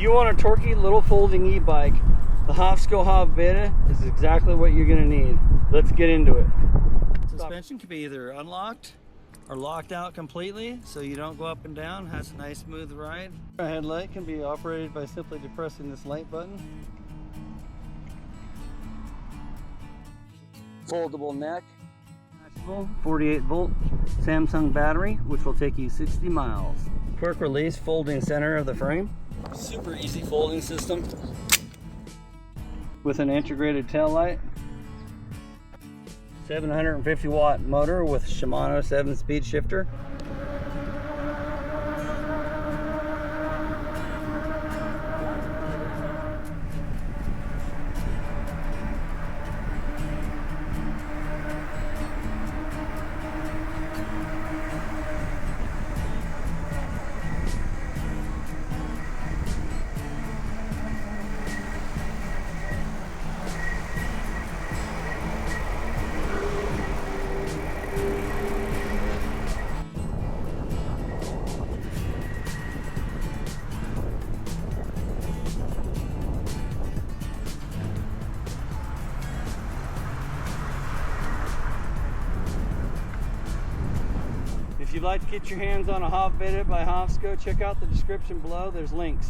you want a torquey little folding e-bike, the HOVSCO HovBeta is exactly what you're going to need. Let's get into it. Suspension can be either unlocked or locked out completely so you don't go up and down. Has a nice smooth ride. A headlight can be operated by simply depressing this light button. Foldable neck. 48 volt Samsung battery, which will take you 60 miles. Quick release folding center of the frame. Super easy folding system with an integrated tail light. 750 watt motor with Shimano 7-speed shifter. If you'd like to get your hands on a HovBeta by HOVSCO, check out the description below. There's links.